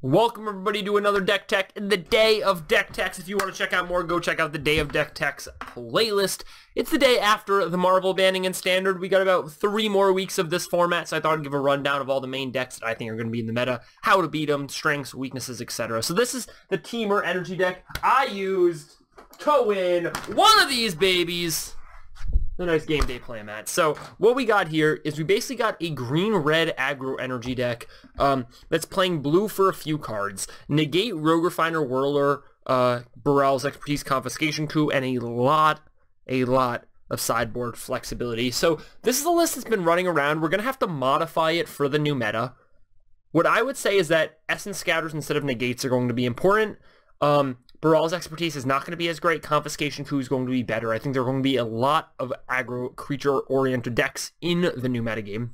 Welcome everybody to another Deck Tech in the Day of Deck Techs. If you want to check out more, go check out the Day of Deck Techs playlist. It's the day after the Marvel banning in Standard. We got about 3 more weeks of this format, so I thought I'd give a rundown of all the main decks that I think are going to be in the meta, how to beat them, strengths, weaknesses, etc. So this is the Temur energy deck I used to win one of these babies. A nice game day play, Matt. So what we got here is we basically got a green-red aggro energy deck that's playing blue for a few cards. Negate, Rogue Refiner, Whirler, Burrell's Expertise, Confiscation Coup, and a lot of sideboard flexibility. So this is a list that's been running around. We're going to have to modify it for the new meta. What I would say is that Essence Scatters instead of Negates are going to be important. Burrell's Expertise is not going to be as great. Confiscation Coup is going to be better. I think there are going to be a lot of aggro creature-oriented decks in the new metagame.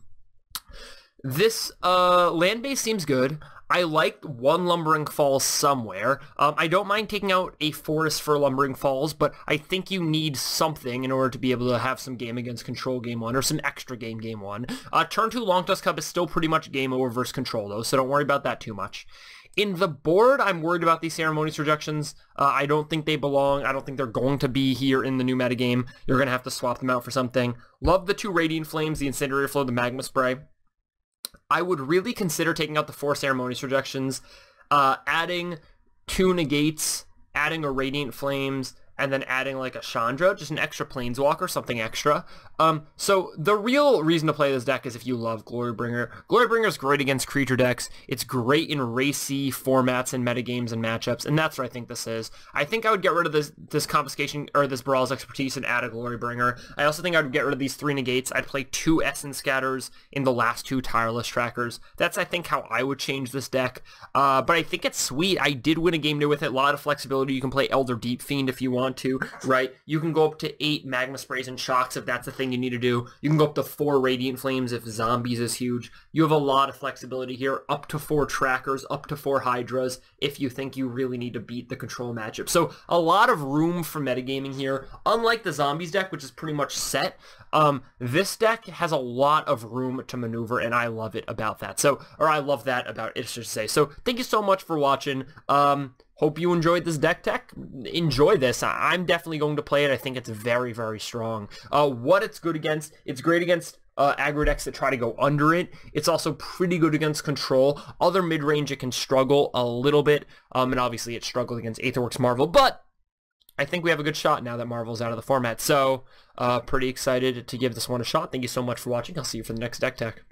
This land base seems good. I like one Lumbering Falls somewhere. I don't mind taking out a Forest for Lumbering Falls, but I think you need something in order to be able to have some game against Control game 1, or some extra game 1. Turn 2 Long Tusk Cup is still pretty much game over versus Control, though, so don't worry about that too much. In the board, I'm worried about these Ceremonious Rejections. I don't think they belong. I don't think they're going to be here in the new metagame. You're going to have to swap them out for something. Love the 2 Radiant Flames, the Incendiary Flow, the Magma Spray. I would really consider taking out the 4 Ceremonious Rejections, adding 2 Negates, adding a Radiant Flames, and then adding like a Chandra, just an extra Planeswalker, something extra. So the real reason to play this deck is if you love Glorybringer. Glorybringer is great against creature decks. It's great in racy formats and metagames and matchups, and that's what I think this is. I think I would get rid of this Confiscation, or this Burrell's Expertise, and add a Glorybringer. I also think I would get rid of these 3 Negates. I'd play 2 Essence Scatters in the last 2 Tireless Trackers. That's, I think, how I would change this deck. But I think it's sweet. I did win a game 2 with it. A lot of flexibility. You can play Elder Deep Fiend if you want to, right? You can go up to 8 Magma Sprays and Shocks if that's the thing you need to do. You can go up to 4 Radiant Flames if Zombies is huge. You have a lot of flexibility here, up to 4 Trackers, up to 4 Hydras if you think you really need to beat the Control matchup. So a lot of room for metagaming here. Unlike the Zombies deck, which is pretty much set, this deck has a lot of room to maneuver, and I love it about that. So, or I love that about it, I should say. So thank you so much for watching. Hope you enjoyed this deck tech. Enjoy this. I'm definitely going to play it. I think it's very, very strong. What it's good against, it's great against aggro decks that try to go under it. It's also pretty good against Control. Other mid-range, it can struggle a little bit. And obviously it struggled against Aetherworks Marvel. But I think we have a good shot now that Marvel's out of the format. So pretty excited to give this one a shot. Thank you so much for watching. I'll see you for the next deck tech.